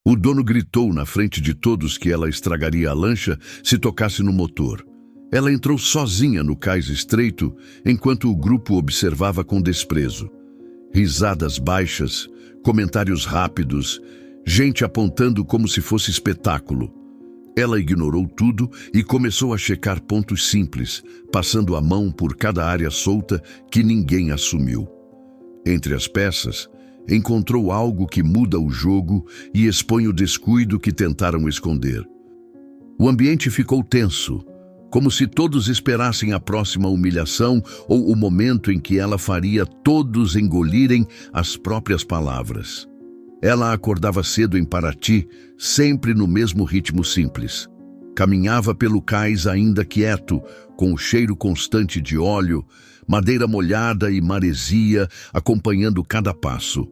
O dono gritou na frente de todos que ela estragaria a lancha se tocasse no motor. Ela entrou sozinha no cais estreito, enquanto o grupo observava com desprezo. Risadas baixas, comentários rápidos, gente apontando como se fosse espetáculo. Ela ignorou tudo e começou a checar pontos simples, passando a mão por cada área solta que ninguém assumiu. Entre as peças, encontrou algo que muda o jogo e expõe o descuido que tentaram esconder. O ambiente ficou tenso, como se todos esperassem a próxima humilhação ou o momento em que ela faria todos engolirem as próprias palavras. Ela acordava cedo em Paraty, sempre no mesmo ritmo simples. Caminhava pelo cais ainda quieto, com o cheiro constante de óleo, madeira molhada e maresia acompanhando cada passo.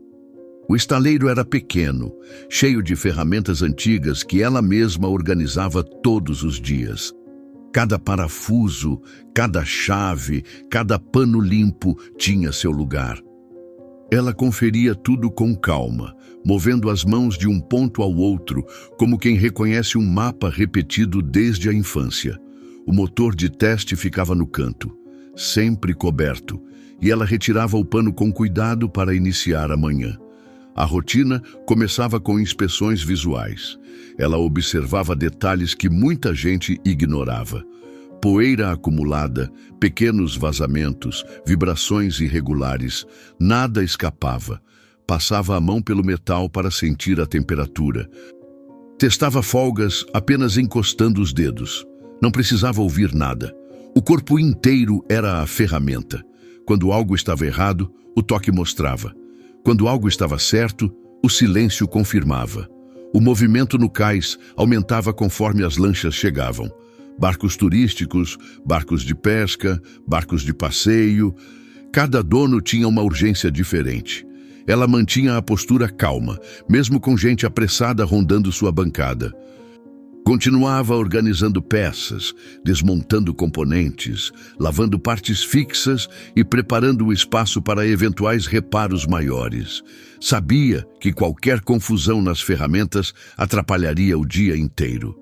O estaleiro era pequeno, cheio de ferramentas antigas que ela mesma organizava todos os dias. Cada parafuso, cada chave, cada pano limpo tinha seu lugar. Ela conferia tudo com calma, movendo as mãos de um ponto ao outro, como quem reconhece um mapa repetido desde a infância. O motor de teste ficava no canto, sempre coberto, e ela retirava o pano com cuidado para iniciar a manhã. A rotina começava com inspeções visuais. Ela observava detalhes que muita gente ignorava. Poeira acumulada, pequenos vazamentos, vibrações irregulares, nada escapava. Passava a mão pelo metal para sentir a temperatura. Testava folgas apenas encostando os dedos. Não precisava ouvir nada. O corpo inteiro era a ferramenta. Quando algo estava errado, o toque mostrava. Quando algo estava certo, o silêncio confirmava. O movimento no cais aumentava conforme as lanchas chegavam. Barcos turísticos, barcos de pesca, barcos de passeio. Cada dono tinha uma urgência diferente. Ela mantinha a postura calma, mesmo com gente apressada rondando sua bancada. Continuava organizando peças, desmontando componentes, lavando partes fixas e preparando o espaço para eventuais reparos maiores. Sabia que qualquer confusão nas ferramentas atrapalharia o dia inteiro.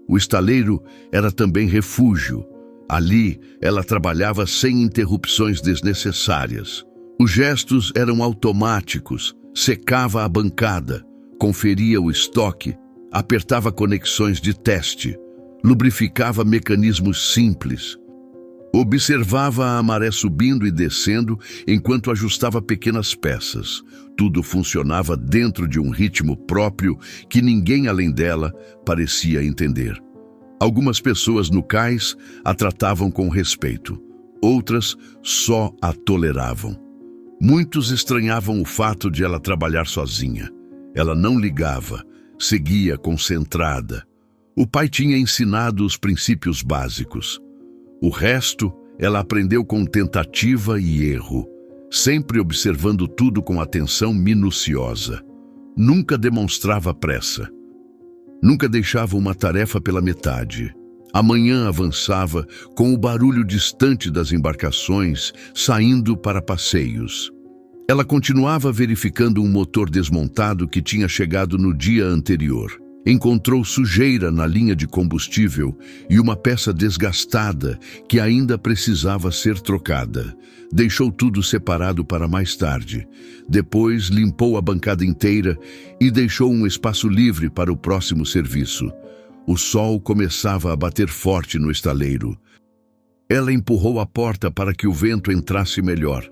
O estaleiro era também refúgio. Ali, ela trabalhava sem interrupções desnecessárias. Os gestos eram automáticos, secava a bancada, conferia o estoque, apertava conexões de teste, lubrificava mecanismos simples. Observava a maré subindo e descendo enquanto ajustava pequenas peças. Tudo funcionava dentro de um ritmo próprio que ninguém além dela parecia entender. Algumas pessoas no cais a tratavam com respeito, outras só a toleravam. Muitos estranhavam o fato de ela trabalhar sozinha. Ela não ligava, seguia concentrada. O pai tinha ensinado os princípios básicos. O resto, ela aprendeu com tentativa e erro, sempre observando tudo com atenção minuciosa. Nunca demonstrava pressa. Nunca deixava uma tarefa pela metade. Amanhã avançava com o barulho distante das embarcações saindo para passeios. Ela continuava verificando um motor desmontado que tinha chegado no dia anterior. Encontrou sujeira na linha de combustível e uma peça desgastada que ainda precisava ser trocada. Deixou tudo separado para mais tarde. Depois limpou a bancada inteira e deixou um espaço livre para o próximo serviço. O sol começava a bater forte no estaleiro. Ela empurrou a porta para que o vento entrasse melhor.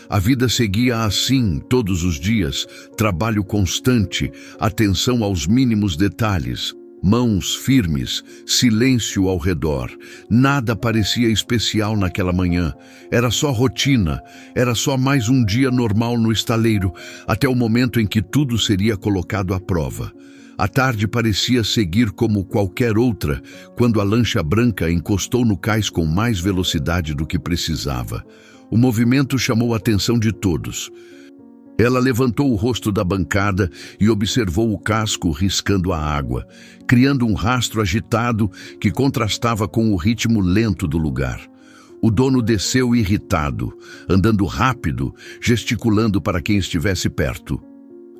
A vida seguia assim todos os dias, trabalho constante, atenção aos mínimos detalhes, mãos firmes, silêncio ao redor. Nada parecia especial naquela manhã. Era só rotina, era só mais um dia normal no estaleiro, até o momento em que tudo seria colocado à prova. A tarde parecia seguir como qualquer outra, quando a lancha branca encostou no cais com mais velocidade do que precisava. O movimento chamou a atenção de todos. Ela levantou o rosto da bancada e observou o casco riscando a água, criando um rastro agitado que contrastava com o ritmo lento do lugar. O dono desceu irritado, andando rápido, gesticulando para quem estivesse perto.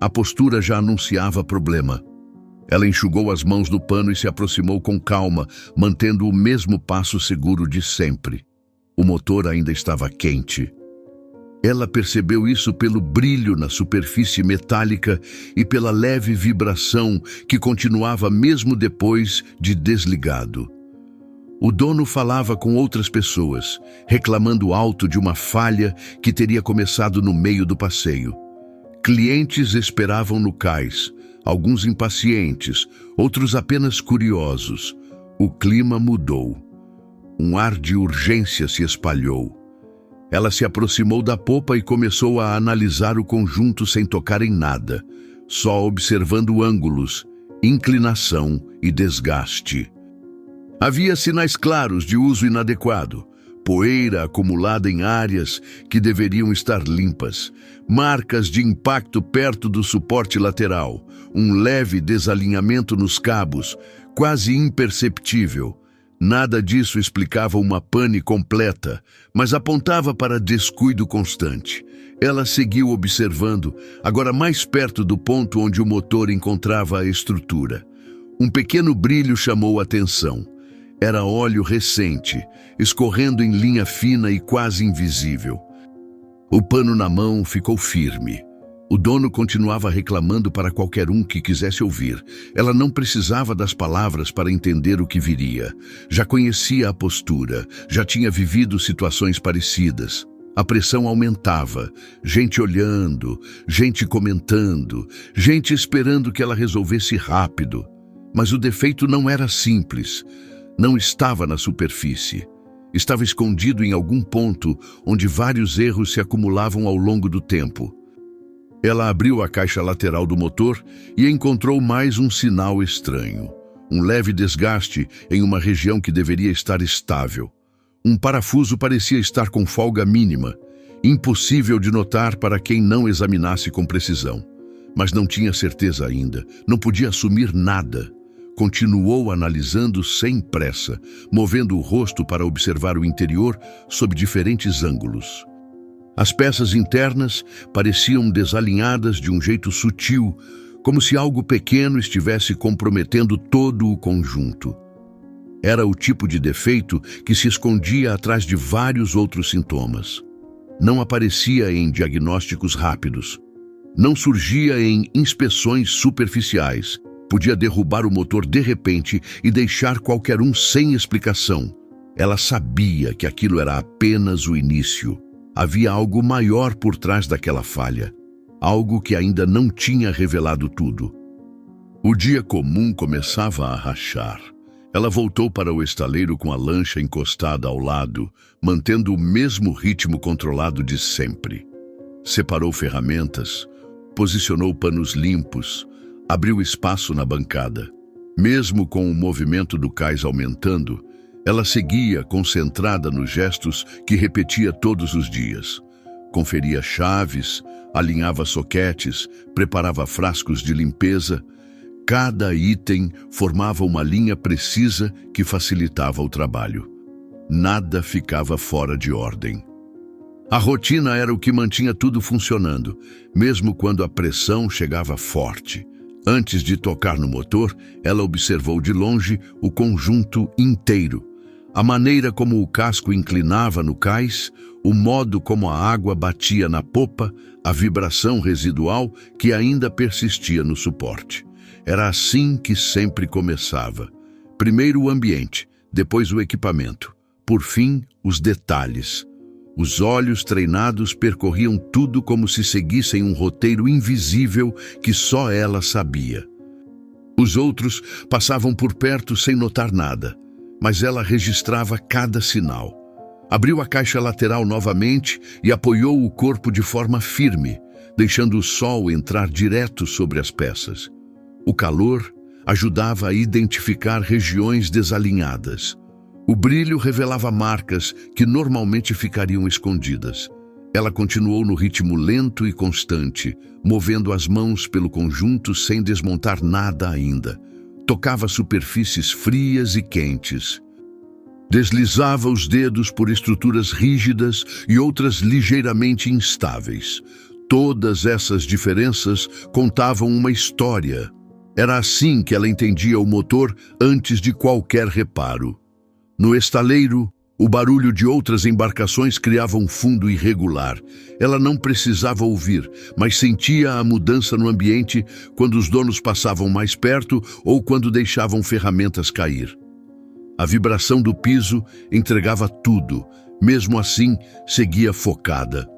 A postura já anunciava problema. Ela enxugou as mãos no pano e se aproximou com calma, mantendo o mesmo passo seguro de sempre. O motor ainda estava quente. Ela percebeu isso pelo brilho na superfície metálica e pela leve vibração que continuava mesmo depois de desligado. O dono falava com outras pessoas, reclamando alto de uma falha que teria começado no meio do passeio. Clientes esperavam no cais, alguns impacientes, outros apenas curiosos. O clima mudou. Um ar de urgência se espalhou. Ela se aproximou da popa e começou a analisar o conjunto sem tocar em nada, só observando ângulos, inclinação e desgaste. Havia sinais claros de uso inadequado, poeira acumulada em áreas que deveriam estar limpas, marcas de impacto perto do suporte lateral, um leve desalinhamento nos cabos, quase imperceptível. Nada disso explicava uma pane completa, mas apontava para descuido constante. Ela seguiu observando, agora mais perto do ponto onde o motor encontrava a estrutura. Um pequeno brilho chamou a atenção. Era óleo recente, escorrendo em linha fina e quase invisível. O pano na mão ficou firme. O dono continuava reclamando para qualquer um que quisesse ouvir. Ela não precisava das palavras para entender o que viria. Já conhecia a postura, já tinha vivido situações parecidas. A pressão aumentava, gente olhando, gente comentando, gente esperando que ela resolvesse rápido. Mas o defeito não era simples. Não estava na superfície. Estava escondido em algum ponto onde vários erros se acumulavam ao longo do tempo. Ela abriu a caixa lateral do motor e encontrou mais um sinal estranho. Um leve desgaste em uma região que deveria estar estável. Um parafuso parecia estar com folga mínima, impossível de notar para quem não examinasse com precisão. Mas não tinha certeza ainda, não podia assumir nada. Continuou analisando sem pressa, movendo o rosto para observar o interior sob diferentes ângulos. As peças internas pareciam desalinhadas de um jeito sutil, como se algo pequeno estivesse comprometendo todo o conjunto. Era o tipo de defeito que se escondia atrás de vários outros sintomas. Não aparecia em diagnósticos rápidos. Não surgia em inspeções superficiais. Podia derrubar o motor de repente e deixar qualquer um sem explicação. Ela sabia que aquilo era apenas o início. Havia algo maior por trás daquela falha. Algo que ainda não tinha revelado tudo. O dia comum começava a rachar. Ela voltou para o estaleiro com a lancha encostada ao lado, mantendo o mesmo ritmo controlado de sempre. Separou ferramentas, posicionou panos limpos, abriu espaço na bancada. Mesmo com o movimento do cais aumentando, ela seguia concentrada nos gestos que repetia todos os dias. Conferia chaves, alinhava soquetes, preparava frascos de limpeza. Cada item formava uma linha precisa que facilitava o trabalho. Nada ficava fora de ordem. A rotina era o que mantinha tudo funcionando, mesmo quando a pressão chegava forte. Antes de tocar no motor, ela observou de longe o conjunto inteiro. A maneira como o casco inclinava no cais, o modo como a água batia na popa, a vibração residual que ainda persistia no suporte. Era assim que sempre começava. Primeiro o ambiente, depois o equipamento. Por fim, os detalhes. Os olhos treinados percorriam tudo como se seguissem um roteiro invisível que só ela sabia. Os outros passavam por perto sem notar nada, mas ela registrava cada sinal. Abriu a caixa lateral novamente e apoiou o corpo de forma firme, deixando o sol entrar direto sobre as peças. O calor ajudava a identificar regiões desalinhadas. O brilho revelava marcas que normalmente ficariam escondidas. Ela continuou no ritmo lento e constante, movendo as mãos pelo conjunto sem desmontar nada ainda. Tocava superfícies frias e quentes. Deslizava os dedos por estruturas rígidas e outras ligeiramente instáveis. Todas essas diferenças contavam uma história. Era assim que ela entendia o motor antes de qualquer reparo. No estaleiro, o barulho de outras embarcações criava um fundo irregular. Ela não precisava ouvir, mas sentia a mudança no ambiente quando os donos passavam mais perto ou quando deixavam ferramentas cair. A vibração do piso entregava tudo, mesmo assim seguia focada.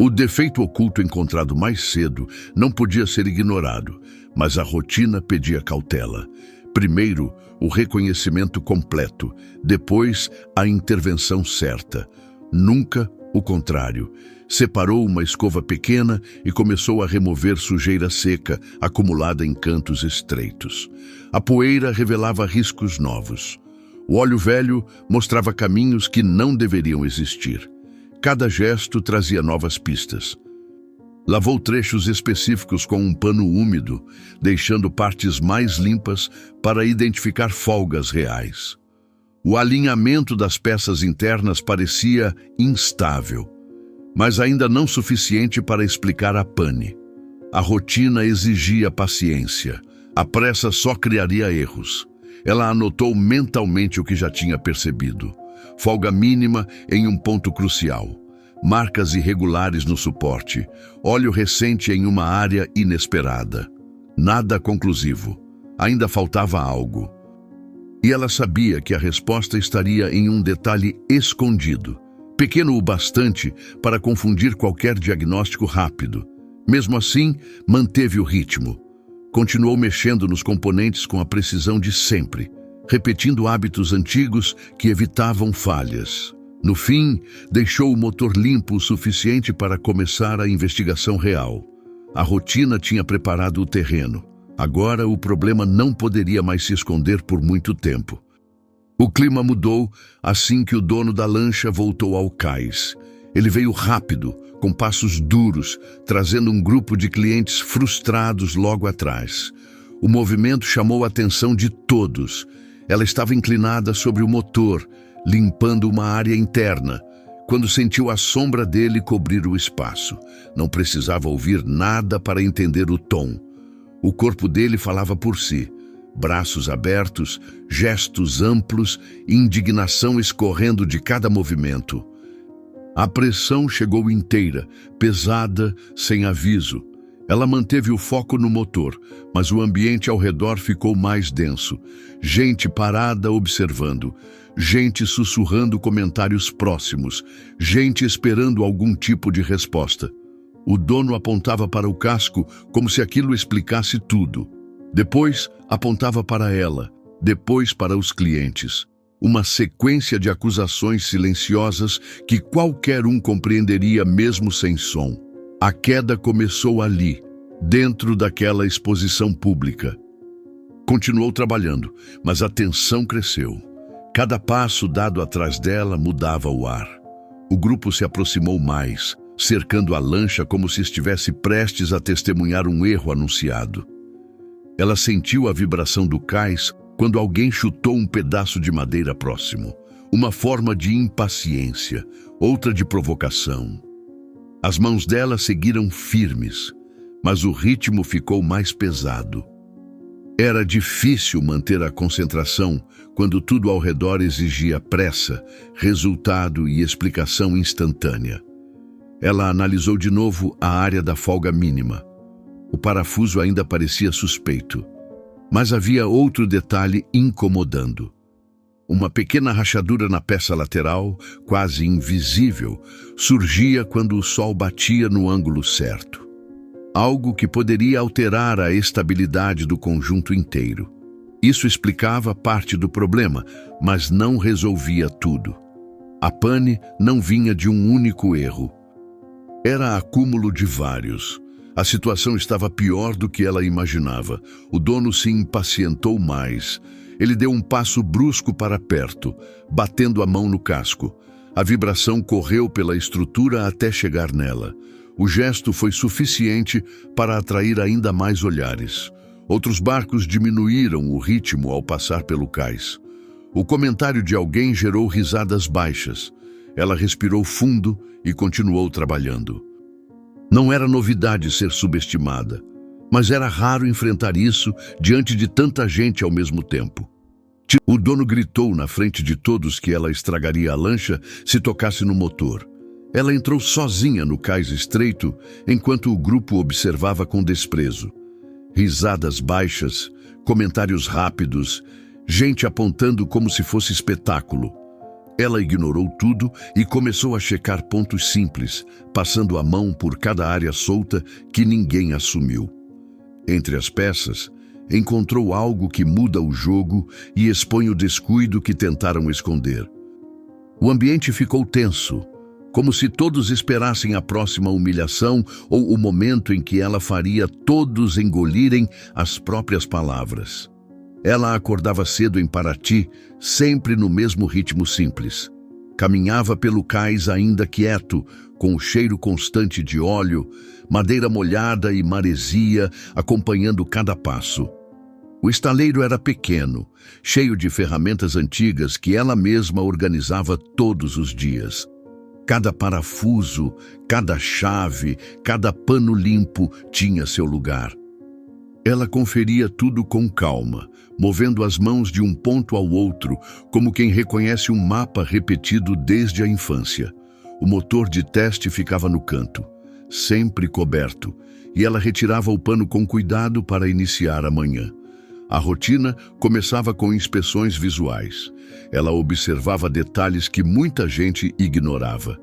O defeito oculto encontrado mais cedo não podia ser ignorado, mas a rotina pedia cautela. Primeiro, o reconhecimento completo, depois, a intervenção certa. Nunca o contrário. Separou uma escova pequena e começou a remover sujeira seca acumulada em cantos estreitos. A poeira revelava riscos novos. O óleo velho mostrava caminhos que não deveriam existir. Cada gesto trazia novas pistas. Lavou trechos específicos com um pano úmido, deixando partes mais limpas para identificar folgas reais. O alinhamento das peças internas parecia instável, mas ainda não suficiente para explicar a pane. A rotina exigia paciência. A pressa só criaria erros. Ela anotou mentalmente o que já tinha percebido. Folga mínima em um ponto crucial. Marcas irregulares no suporte. Óleo recente em uma área inesperada. Nada conclusivo. Ainda faltava algo. E ela sabia que a resposta estaria em um detalhe escondido. Pequeno o bastante para confundir qualquer diagnóstico rápido. Mesmo assim, manteve o ritmo. Continuou mexendo nos componentes com a precisão de sempre, repetindo hábitos antigos que evitavam falhas. No fim, deixou o motor limpo o suficiente para começar a investigação real. A rotina tinha preparado o terreno. Agora o problema não poderia mais se esconder por muito tempo. O clima mudou assim que o dono da lancha voltou ao cais. Ele veio rápido, com passos duros, trazendo um grupo de clientes frustrados logo atrás. O movimento chamou a atenção de todos. Ela estava inclinada sobre o motor, limpando uma área interna, quando sentiu a sombra dele cobrir o espaço. Não precisava ouvir nada para entender o tom. O corpo dele falava por si. Braços abertos, gestos amplos, indignação escorrendo de cada movimento. A pressão chegou inteira, pesada, sem aviso. Ela manteve o foco no motor, mas o ambiente ao redor ficou mais denso. Gente parada observando, gente sussurrando comentários próximos, gente esperando algum tipo de resposta. O dono apontava para o casco como se aquilo explicasse tudo. Depois apontava para ela, depois para os clientes. Uma sequência de acusações silenciosas que qualquer um compreenderia mesmo sem som. A queda começou ali, dentro daquela exposição pública. Continuou trabalhando, mas a tensão cresceu. Cada passo dado atrás dela mudava o ar. O grupo se aproximou mais, cercando a lancha como se estivesse prestes a testemunhar um erro anunciado. Ela sentiu a vibração do cais quando alguém chutou um pedaço de madeira próximo. Uma forma de impaciência, outra de provocação. As mãos dela seguiram firmes, mas o ritmo ficou mais pesado. Era difícil manter a concentração quando tudo ao redor exigia pressa, resultado e explicação instantânea. Ela analisou de novo a área da folga mínima. O parafuso ainda parecia suspeito, mas havia outro detalhe incomodando. Uma pequena rachadura na peça lateral, quase invisível, surgia quando o sol batia no ângulo certo. Algo que poderia alterar a estabilidade do conjunto inteiro. Isso explicava parte do problema, mas não resolvia tudo. A pane não vinha de um único erro. Era acúmulo de vários. A situação estava pior do que ela imaginava. O dono se impacientou mais. Ele deu um passo brusco para perto, batendo a mão no casco. A vibração correu pela estrutura até chegar nela. O gesto foi suficiente para atrair ainda mais olhares. Outros barcos diminuíram o ritmo ao passar pelo cais. O comentário de alguém gerou risadas baixas. Ela respirou fundo e continuou trabalhando. Não era novidade ser subestimada, Mas era raro enfrentar isso diante de tanta gente ao mesmo tempo. O dono gritou na frente de todos que ela estragaria a lancha se tocasse no motor. Ela entrou sozinha no cais estreito, enquanto o grupo observava com desprezo. Risadas baixas, comentários rápidos, gente apontando como se fosse espetáculo. Ela ignorou tudo e começou a checar pontos simples, passando a mão por cada área solta que ninguém assumiu. Entre as peças, encontrou algo que muda o jogo e expõe o descuido que tentaram esconder. O ambiente ficou tenso, como se todos esperassem a próxima humilhação ou o momento em que ela faria todos engolirem as próprias palavras. Ela acordava cedo em Paraty, sempre no mesmo ritmo simples. Caminhava pelo cais ainda quieto, com o cheiro constante de óleo, madeira molhada e maresia acompanhando cada passo. O estaleiro era pequeno, cheio de ferramentas antigas que ela mesma organizava todos os dias. Cada parafuso, cada chave, cada pano limpo tinha seu lugar. Ela conferia tudo com calma, movendo as mãos de um ponto ao outro, como quem reconhece um mapa repetido desde a infância. O motor de teste ficava no canto, sempre coberto, e ela retirava o pano com cuidado para iniciar a manhã. A rotina começava com inspeções visuais. Ela observava detalhes que muita gente ignorava.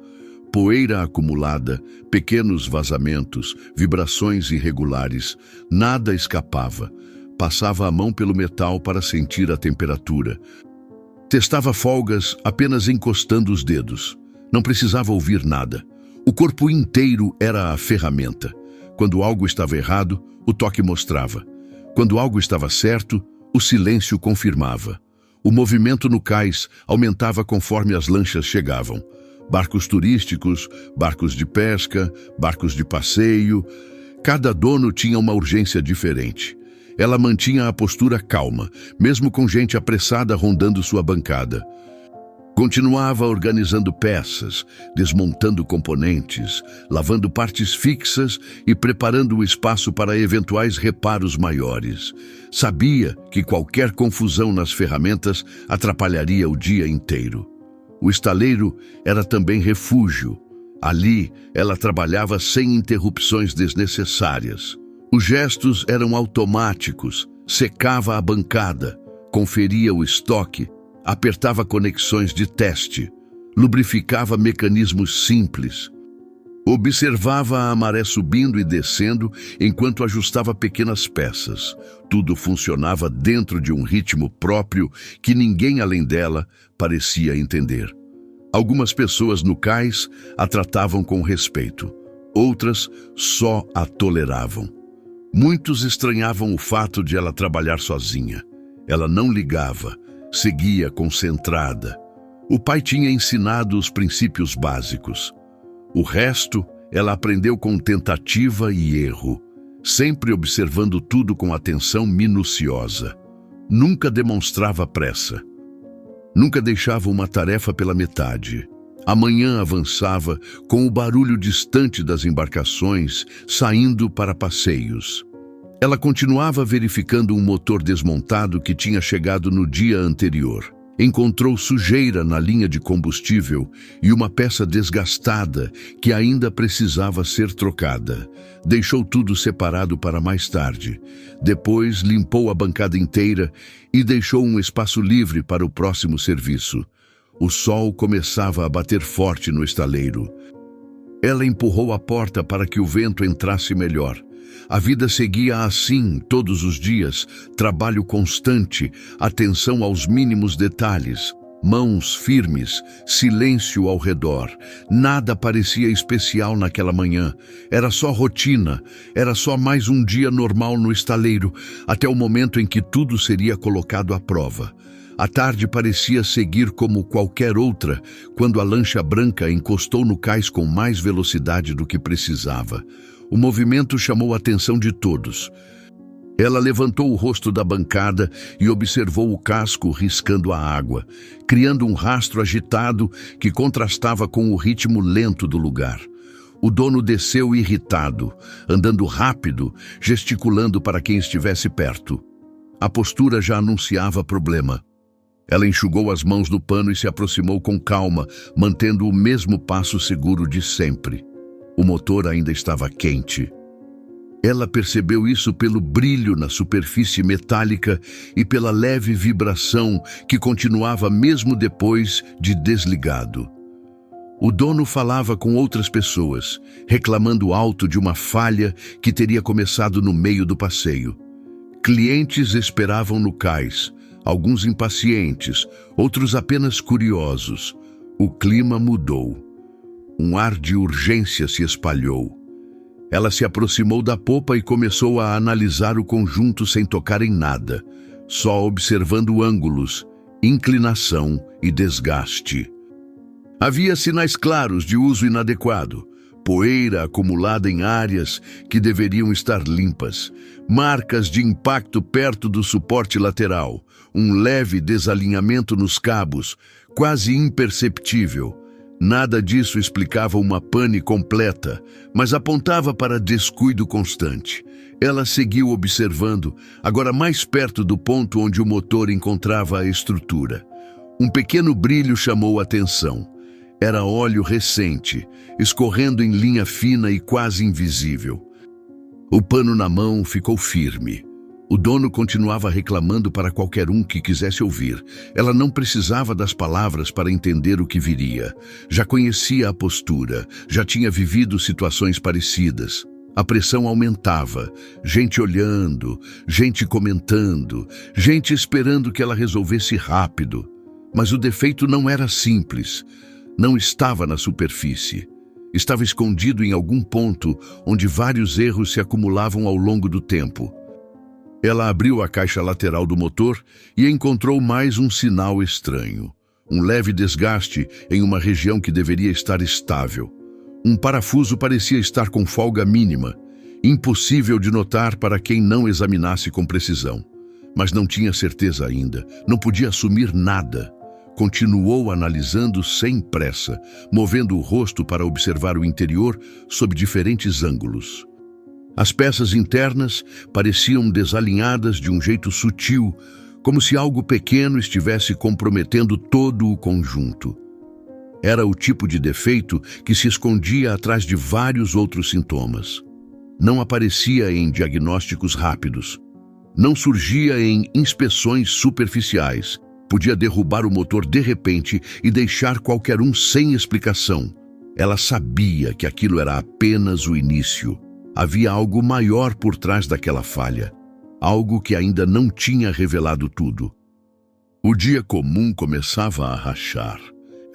Poeira acumulada, pequenos vazamentos, vibrações irregulares, nada escapava. Passava a mão pelo metal para sentir a temperatura. Testava folgas apenas encostando os dedos. Não precisava ouvir nada. O corpo inteiro era a ferramenta. Quando algo estava errado, o toque mostrava. Quando algo estava certo, o silêncio confirmava. O movimento no cais aumentava conforme as lanchas chegavam. Barcos turísticos, barcos de pesca, barcos de passeio. Cada dono tinha uma urgência diferente. Ela mantinha a postura calma, mesmo com gente apressada rondando sua bancada. Continuava organizando peças, desmontando componentes, lavando partes fixas e preparando o espaço para eventuais reparos maiores. Sabia que qualquer confusão nas ferramentas atrapalharia o dia inteiro. O estaleiro era também refúgio. Ali, ela trabalhava sem interrupções desnecessárias. Os gestos eram automáticos, secava a bancada, conferia o estoque, apertava conexões de teste, lubrificava mecanismos simples. Observava a maré subindo e descendo enquanto ajustava pequenas peças. Tudo funcionava dentro de um ritmo próprio que ninguém além dela parecia entender. Algumas pessoas no cais a tratavam com respeito, outras só a toleravam. Muitos estranhavam o fato de ela trabalhar sozinha. Ela não ligava, seguia concentrada. O pai tinha ensinado os princípios básicos. O resto, ela aprendeu com tentativa e erro, sempre observando tudo com atenção minuciosa. Nunca demonstrava pressa. Nunca deixava uma tarefa pela metade. Amanhã avançava com o barulho distante das embarcações saindo para passeios. Ela continuava verificando um motor desmontado que tinha chegado no dia anterior. Encontrou sujeira na linha de combustível e uma peça desgastada que ainda precisava ser trocada. Deixou tudo separado para mais tarde. Depois limpou a bancada inteira e deixou um espaço livre para o próximo serviço. O sol começava a bater forte no estaleiro. Ela empurrou a porta para que o vento entrasse melhor. A vida seguia assim todos os dias, trabalho constante, atenção aos mínimos detalhes, mãos firmes, silêncio ao redor. Nada parecia especial naquela manhã. Era só rotina, era só mais um dia normal no estaleiro, até o momento em que tudo seria colocado à prova. A tarde parecia seguir como qualquer outra, quando a lancha branca encostou no cais com mais velocidade do que precisava. O movimento chamou a atenção de todos. Ela levantou o rosto da bancada e observou o casco riscando a água, criando um rastro agitado que contrastava com o ritmo lento do lugar. O dono desceu irritado, andando rápido, gesticulando para quem estivesse perto. A postura já anunciava problema. Ela enxugou as mãos no pano e se aproximou com calma, mantendo o mesmo passo seguro de sempre. O motor ainda estava quente. Ela percebeu isso pelo brilho na superfície metálica e pela leve vibração que continuava mesmo depois de desligado. O dono falava com outras pessoas, reclamando alto de uma falha que teria começado no meio do passeio. Clientes esperavam no cais, alguns impacientes, outros apenas curiosos. O clima mudou. Um ar de urgência se espalhou. Ela se aproximou da popa e começou a analisar o conjunto sem tocar em nada, só observando ângulos, inclinação e desgaste. Havia sinais claros de uso inadequado, poeira acumulada em áreas que deveriam estar limpas, marcas de impacto perto do suporte lateral, um leve desalinhamento nos cabos, quase imperceptível. Nada disso explicava uma pane completa, mas apontava para descuido constante. Ela seguiu observando, agora mais perto do ponto onde o motor encontrava a estrutura. Um pequeno brilho chamou a atenção. Era óleo recente, escorrendo em linha fina e quase invisível. O pano na mão ficou firme. O dono continuava reclamando para qualquer um que quisesse ouvir. Ela não precisava das palavras para entender o que viria. Já conhecia a postura, já tinha vivido situações parecidas. A pressão aumentava, gente olhando, gente comentando, gente esperando que ela resolvesse rápido. Mas o defeito não era simples. Não estava na superfície. Estava escondido em algum ponto onde vários erros se acumulavam ao longo do tempo. Ela abriu a caixa lateral do motor e encontrou mais um sinal estranho. Um leve desgaste em uma região que deveria estar estável. Um parafuso parecia estar com folga mínima, impossível de notar para quem não examinasse com precisão. Mas não tinha certeza ainda, não podia assumir nada. Continuou analisando sem pressa, movendo o rosto para observar o interior sob diferentes ângulos. As peças internas pareciam desalinhadas de um jeito sutil, como se algo pequeno estivesse comprometendo todo o conjunto. Era o tipo de defeito que se escondia atrás de vários outros sintomas. Não aparecia em diagnósticos rápidos. Não surgia em inspeções superficiais. Podia derrubar o motor de repente e deixar qualquer um sem explicação. Ela sabia que aquilo era apenas o início. Havia algo maior por trás daquela falha. Algo que ainda não tinha revelado tudo. O dia comum começava a rachar.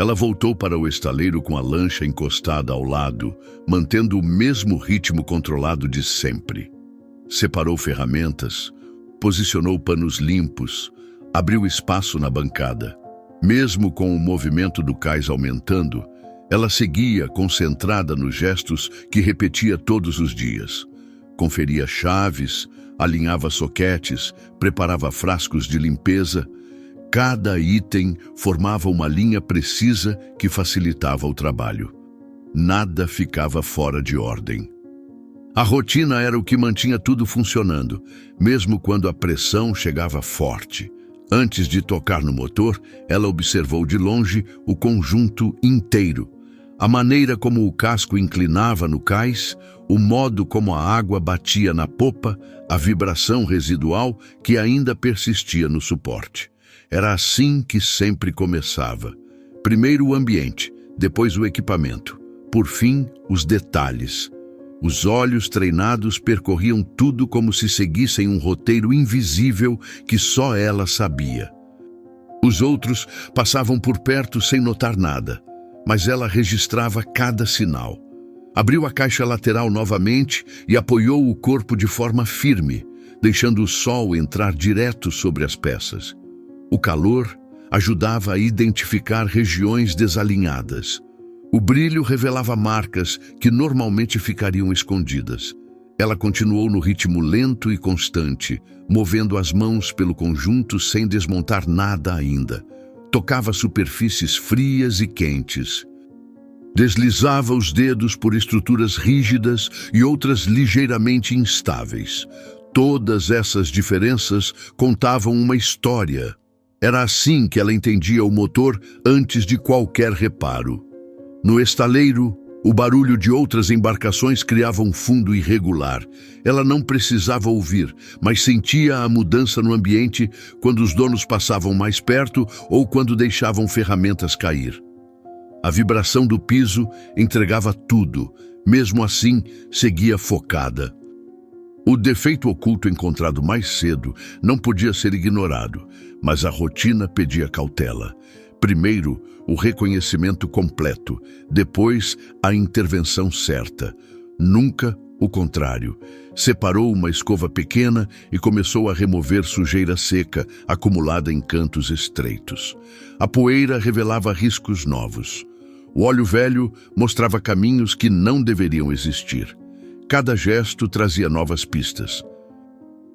Ela voltou para o estaleiro com a lancha encostada ao lado, mantendo o mesmo ritmo controlado de sempre. Separou ferramentas, posicionou panos limpos, abriu espaço na bancada. Mesmo com o movimento do cais aumentando, ela seguia concentrada nos gestos que repetia todos os dias. Conferia chaves, alinhava soquetes, preparava frascos de limpeza. Cada item formava uma linha precisa que facilitava o trabalho. Nada ficava fora de ordem. A rotina era o que mantinha tudo funcionando, mesmo quando a pressão chegava forte. Antes de tocar no motor, ela observou de longe o conjunto inteiro. A maneira como o casco inclinava no cais, o modo como a água batia na popa, a vibração residual que ainda persistia no suporte. Era assim que sempre começava. Primeiro o ambiente, depois o equipamento. Por fim, os detalhes. Os olhos treinados percorriam tudo como se seguissem um roteiro invisível que só ela sabia. Os outros passavam por perto sem notar nada, mas ela registrava cada sinal. Abriu a caixa lateral novamente e apoiou o corpo de forma firme, deixando o sol entrar direto sobre as peças. O calor ajudava a identificar regiões desalinhadas. O brilho revelava marcas que normalmente ficariam escondidas. Ela continuou no ritmo lento e constante, movendo as mãos pelo conjunto sem desmontar nada ainda. Tocava superfícies frias e quentes. Deslizava os dedos por estruturas rígidas e outras ligeiramente instáveis. Todas essas diferenças contavam uma história. Era assim que ela entendia o motor antes de qualquer reparo. No estaleiro, o barulho de outras embarcações criava um fundo irregular. Ela não precisava ouvir, mas sentia a mudança no ambiente quando os donos passavam mais perto ou quando deixavam ferramentas cair. A vibração do piso entregava tudo, mesmo assim seguia focada. O defeito oculto encontrado mais cedo não podia ser ignorado, mas a rotina pedia cautela. Primeiro, o reconhecimento completo, depois a intervenção certa. Nunca o contrário. Separou uma escova pequena e começou a remover sujeira seca acumulada em cantos estreitos. A poeira revelava riscos novos. O óleo velho mostrava caminhos que não deveriam existir. Cada gesto trazia novas pistas.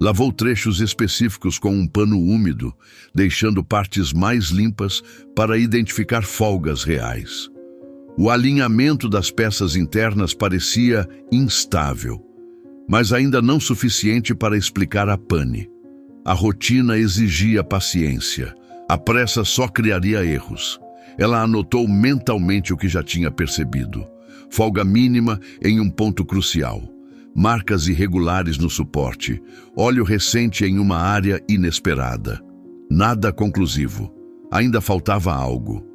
Lavou trechos específicos com um pano úmido, deixando partes mais limpas para identificar folgas reais. O alinhamento das peças internas parecia instável, mas ainda não suficiente para explicar a pane. A rotina exigia paciência. A pressa só criaria erros. Ela anotou mentalmente o que já tinha percebido. Folga mínima em um ponto crucial. Marcas irregulares no suporte, óleo recente em uma área inesperada. Nada conclusivo. Ainda faltava algo.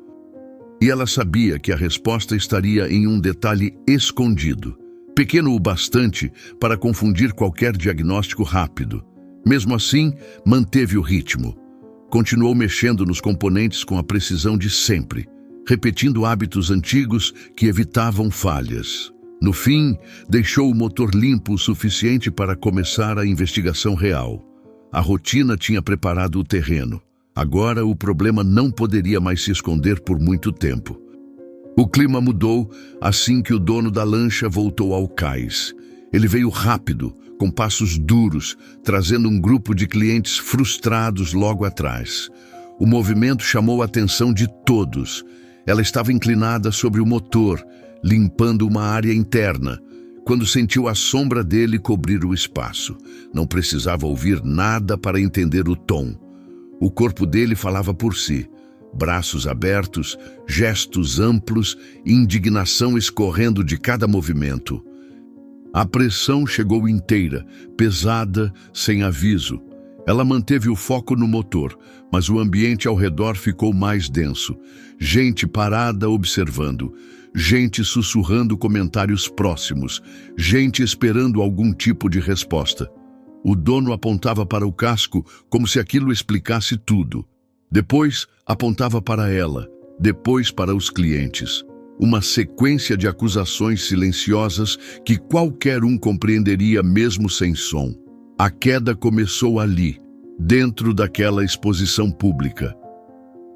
E ela sabia que a resposta estaria em um detalhe escondido, pequeno o bastante para confundir qualquer diagnóstico rápido. Mesmo assim, manteve o ritmo. Continuou mexendo nos componentes com a precisão de sempre, repetindo hábitos antigos que evitavam falhas. No fim, deixou o motor limpo o suficiente para começar a investigação real. A rotina tinha preparado o terreno. Agora o problema não poderia mais se esconder por muito tempo. O clima mudou assim que o dono da lancha voltou ao cais. Ele veio rápido, com passos duros, trazendo um grupo de clientes frustrados logo atrás. O movimento chamou a atenção de todos. Ela estava inclinada sobre o motor, limpando uma área interna, quando sentiu a sombra dele cobrir o espaço. Não precisava ouvir nada para entender o tom. O corpo dele falava por si. Braços abertos, gestos amplos, indignação escorrendo de cada movimento. A pressão chegou inteira, pesada, sem aviso. Ela manteve o foco no motor, mas o ambiente ao redor ficou mais denso. Gente parada observando. Gente sussurrando comentários próximos, gente esperando algum tipo de resposta. O dono apontava para o casco como se aquilo explicasse tudo. Depois apontava para ela, depois para os clientes. Uma sequência de acusações silenciosas que qualquer um compreenderia mesmo sem som. A queda começou ali, dentro daquela exposição pública.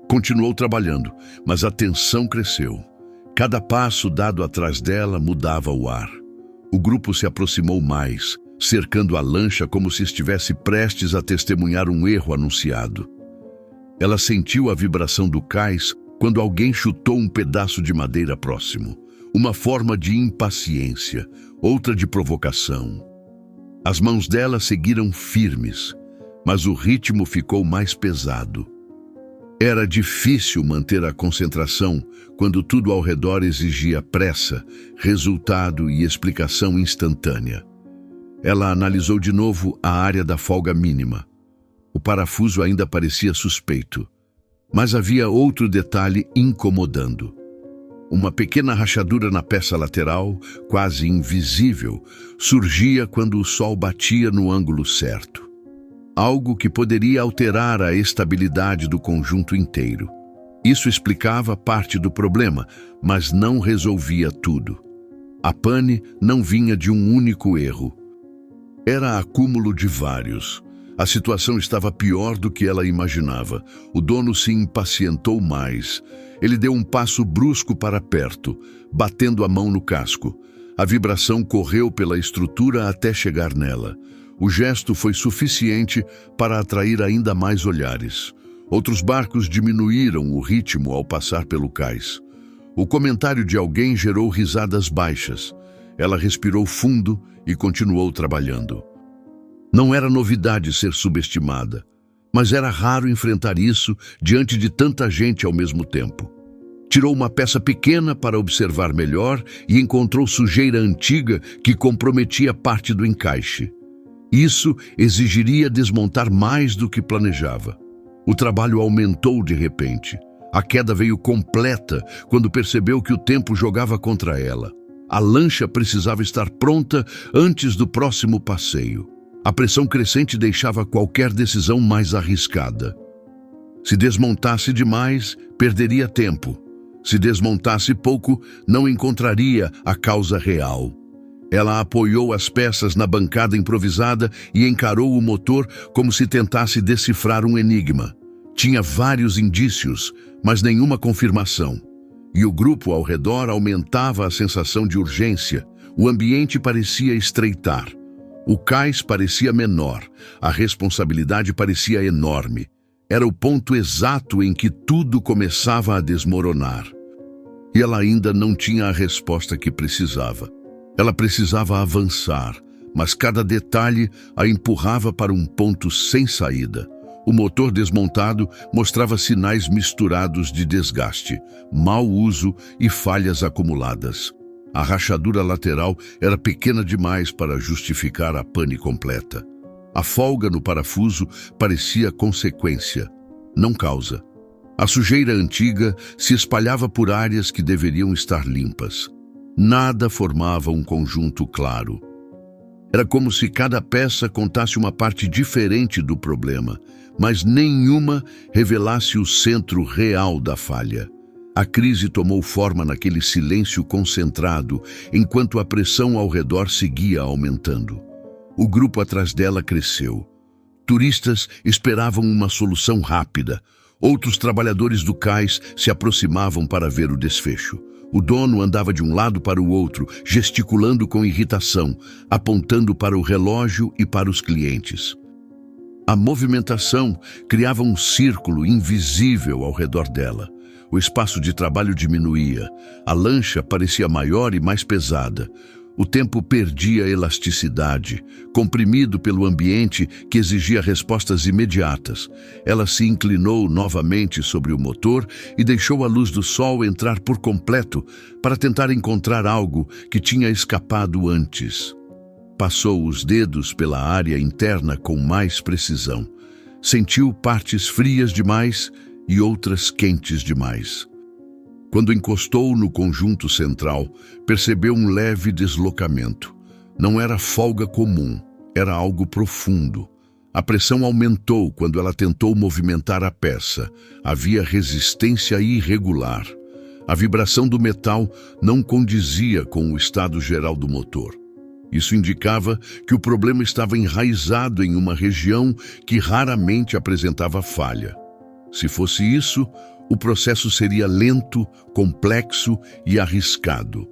Continuou trabalhando, mas a tensão cresceu. Cada passo dado atrás dela mudava o ar. O grupo se aproximou mais, cercando a lancha como se estivesse prestes a testemunhar um erro anunciado. Ela sentiu a vibração do cais quando alguém chutou um pedaço de madeira próximo. Uma forma de impaciência, outra de provocação. As mãos dela seguiram firmes, mas o ritmo ficou mais pesado. Era difícil manter a concentração quando tudo ao redor exigia pressa, resultado e explicação instantânea. Ela analisou de novo a área da folga mínima. O parafuso ainda parecia suspeito, mas havia outro detalhe incomodando. Uma pequena rachadura na peça lateral, quase invisível, surgia quando o sol batia no ângulo certo. Algo que poderia alterar a estabilidade do conjunto inteiro. Isso explicava parte do problema, mas não resolvia tudo. A pane não vinha de um único erro. Era acúmulo de vários. A situação estava pior do que ela imaginava. O dono se impacientou mais. Ele deu um passo brusco para perto, batendo a mão no casco. A vibração correu pela estrutura até chegar nela. O gesto foi suficiente para atrair ainda mais olhares. Outros barcos diminuíram o ritmo ao passar pelo cais. O comentário de alguém gerou risadas baixas. Ela respirou fundo e continuou trabalhando. Não era novidade ser subestimada, mas era raro enfrentar isso diante de tanta gente ao mesmo tempo. Tirou uma peça pequena para observar melhor e encontrou sujeira antiga que comprometia parte do encaixe. Isso exigiria desmontar mais do que planejava. O trabalho aumentou de repente. A queda veio completa quando percebeu que o tempo jogava contra ela. A lancha precisava estar pronta antes do próximo passeio. A pressão crescente deixava qualquer decisão mais arriscada. Se desmontasse demais, perderia tempo. Se desmontasse pouco, não encontraria a causa real. Ela apoiou as peças na bancada improvisada e encarou o motor como se tentasse decifrar um enigma. Tinha vários indícios, mas nenhuma confirmação. E o grupo ao redor aumentava a sensação de urgência. O ambiente parecia estreitar. O cais parecia menor. A responsabilidade parecia enorme. Era o ponto exato em que tudo começava a desmoronar. E ela ainda não tinha a resposta que precisava. Ela precisava avançar, mas cada detalhe a empurrava para um ponto sem saída. O motor desmontado mostrava sinais misturados de desgaste, mau uso e falhas acumuladas. A rachadura lateral era pequena demais para justificar a pane completa. A folga no parafuso parecia consequência, não causa. A sujeira antiga se espalhava por áreas que deveriam estar limpas. Nada formava um conjunto claro. Era como se cada peça contasse uma parte diferente do problema, mas nenhuma revelasse o centro real da falha. A crise tomou forma naquele silêncio concentrado, enquanto a pressão ao redor seguia aumentando. O grupo atrás dela cresceu. Turistas esperavam uma solução rápida. Outros trabalhadores do cais se aproximavam para ver o desfecho. O dono andava de um lado para o outro, gesticulando com irritação, apontando para o relógio e para os clientes. A movimentação criava um círculo invisível ao redor dela. O espaço de trabalho diminuía. A lancha parecia maior e mais pesada. O tempo perdia elasticidade, comprimido pelo ambiente que exigia respostas imediatas. Ela se inclinou novamente sobre o motor e deixou a luz do sol entrar por completo para tentar encontrar algo que tinha escapado antes. Passou os dedos pela área interna com mais precisão. Sentiu partes frias demais e outras quentes demais. Quando encostou no conjunto central, percebeu um leve deslocamento. Não era folga comum, era algo profundo. A pressão aumentou quando ela tentou movimentar a peça. Havia resistência irregular. A vibração do metal não condizia com o estado geral do motor. Isso indicava que o problema estava enraizado em uma região que raramente apresentava falha. Se fosse isso, o processo seria lento, complexo e arriscado.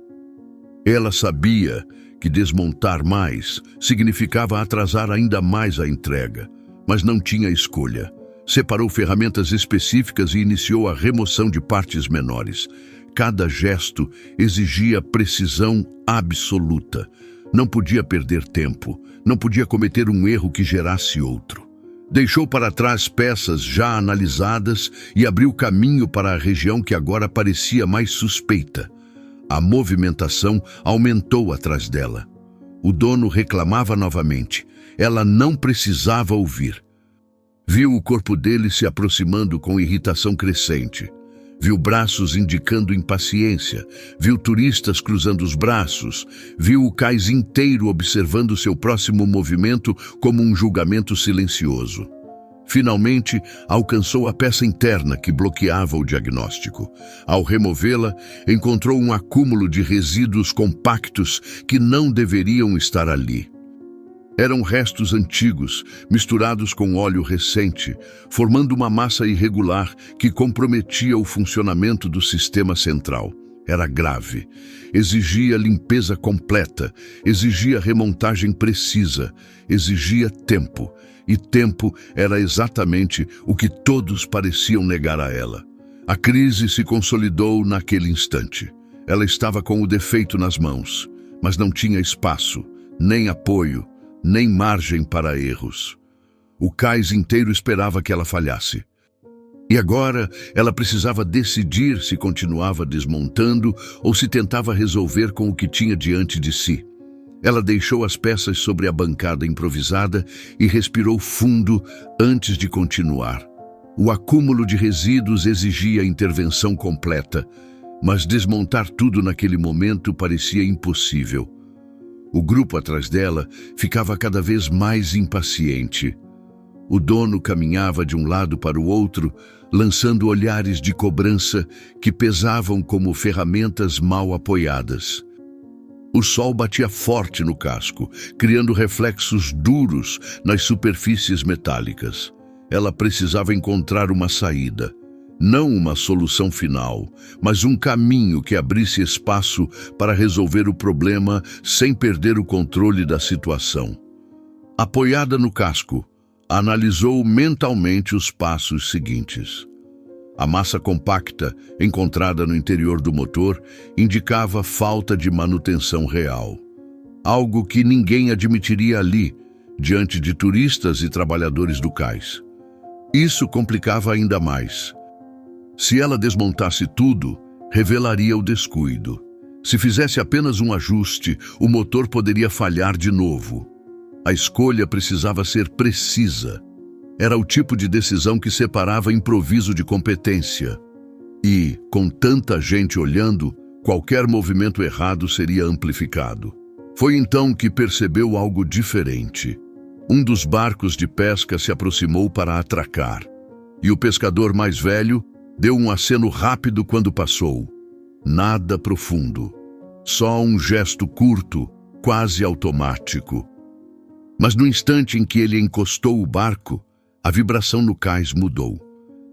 Ela sabia que desmontar mais significava atrasar ainda mais a entrega, mas não tinha escolha. Separou ferramentas específicas e iniciou a remoção de partes menores. Cada gesto exigia precisão absoluta. Não podia perder tempo, não podia cometer um erro que gerasse outro. Deixou para trás peças já analisadas e abriu caminho para a região que agora parecia mais suspeita. A movimentação aumentou atrás dela. O dono reclamava novamente. Ela não precisava ouvir. Viu o corpo dele se aproximando com irritação crescente. Viu braços indicando impaciência. Viu turistas cruzando os braços. Viu o cais inteiro observando seu próximo movimento como um julgamento silencioso. Finalmente, alcançou a peça interna que bloqueava o diagnóstico. Ao removê-la, encontrou um acúmulo de resíduos compactos que não deveriam estar ali. Eram restos antigos, misturados com óleo recente, formando uma massa irregular que comprometia o funcionamento do sistema central. Era grave. Exigia limpeza completa, exigia remontagem precisa, exigia tempo. E tempo era exatamente o que todos pareciam negar a ela. A crise se consolidou naquele instante. Ela estava com o defeito nas mãos, mas não tinha espaço, nem apoio, nem margem para erros. O cais inteiro esperava que ela falhasse. E agora ela precisava decidir se continuava desmontando ou se tentava resolver com o que tinha diante de si. Ela deixou as peças sobre a bancada improvisada e respirou fundo antes de continuar. O acúmulo de resíduos exigia intervenção completa, mas desmontar tudo naquele momento parecia impossível. O grupo atrás dela ficava cada vez mais impaciente. O dono caminhava de um lado para o outro, lançando olhares de cobrança que pesavam como ferramentas mal apoiadas. O sol batia forte no casco, criando reflexos duros nas superfícies metálicas. Ela precisava encontrar uma saída. Não uma solução final, mas um caminho que abrisse espaço para resolver o problema sem perder o controle da situação. Apoiada no casco, analisou mentalmente os passos seguintes. A massa compacta, encontrada no interior do motor, indicava falta de manutenção real. Algo que ninguém admitiria ali, diante de turistas e trabalhadores do cais. Isso complicava ainda mais. Se ela desmontasse tudo, revelaria o descuido. Se fizesse apenas um ajuste, o motor poderia falhar de novo. A escolha precisava ser precisa. Era o tipo de decisão que separava improviso de competência. E, com tanta gente olhando, qualquer movimento errado seria amplificado. Foi então que percebeu algo diferente. Um dos barcos de pesca se aproximou para atracar. E o pescador mais velho deu um aceno rápido quando passou. Nada profundo. Só um gesto curto, quase automático. Mas no instante em que ele encostou o barco, a vibração no cais mudou.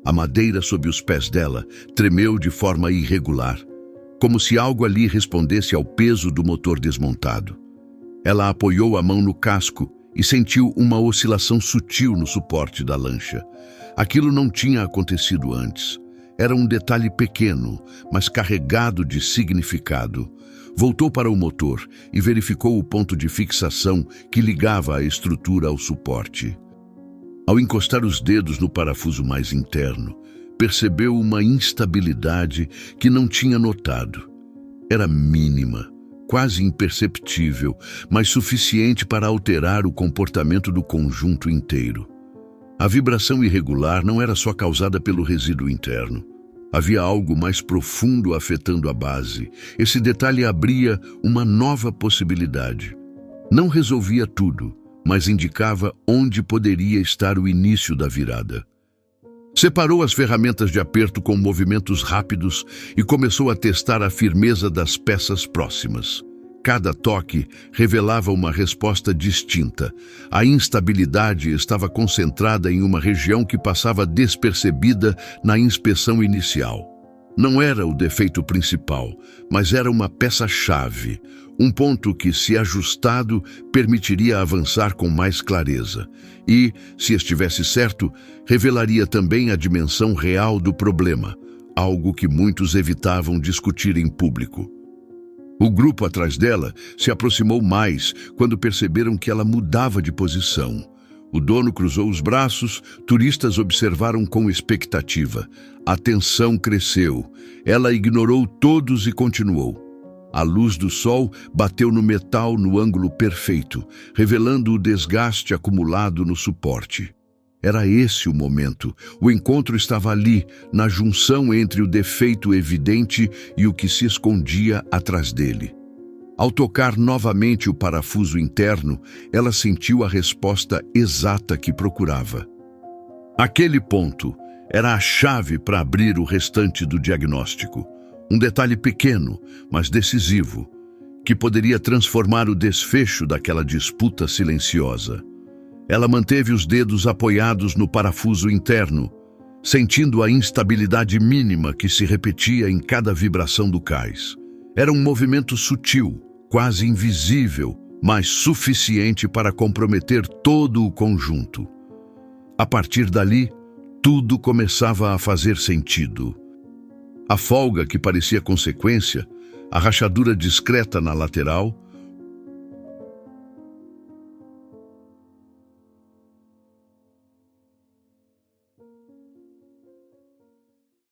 A madeira sob os pés dela tremeu de forma irregular, como se algo ali respondesse ao peso do motor desmontado. Ela apoiou a mão no casco e sentiu uma oscilação sutil no suporte da lancha. Aquilo não tinha acontecido antes. Era um detalhe pequeno, mas carregado de significado. Voltou para o motor e verificou o ponto de fixação que ligava a estrutura ao suporte. Ao encostar os dedos no parafuso mais interno, percebeu uma instabilidade que não tinha notado. Era mínima, quase imperceptível, mas suficiente para alterar o comportamento do conjunto inteiro. A vibração irregular não era só causada pelo resíduo interno. Havia algo mais profundo afetando a base. Esse detalhe abria uma nova possibilidade. Não resolvia tudo, mas indicava onde poderia estar o início da virada. Separou as ferramentas de aperto com movimentos rápidos e começou a testar a firmeza das peças próximas. Cada toque revelava uma resposta distinta. A instabilidade estava concentrada em uma região que passava despercebida na inspeção inicial. Não era o defeito principal, mas era uma peça-chave, um ponto que, se ajustado, permitiria avançar com mais clareza. E, se estivesse certo, revelaria também a dimensão real do problema, algo que muitos evitavam discutir em público. O grupo atrás dela se aproximou mais quando perceberam que ela mudava de posição. O dono cruzou os braços, turistas observaram com expectativa. A tensão cresceu. Ela ignorou todos e continuou. A luz do sol bateu no metal no ângulo perfeito, revelando o desgaste acumulado no suporte. Era esse o momento. O encontro estava ali, na junção entre o defeito evidente e o que se escondia atrás dele. Ao tocar novamente o parafuso interno, ela sentiu a resposta exata que procurava. Aquele ponto era a chave para abrir o restante do diagnóstico. Um detalhe pequeno, mas decisivo, que poderia transformar o desfecho daquela disputa silenciosa. Ela manteve os dedos apoiados no parafuso interno, sentindo a instabilidade mínima que se repetia em cada vibração do cais. Era um movimento sutil, quase invisível, mas suficiente para comprometer todo o conjunto. A partir dali, tudo começava a fazer sentido. A folga que parecia consequência, a rachadura discreta na lateral,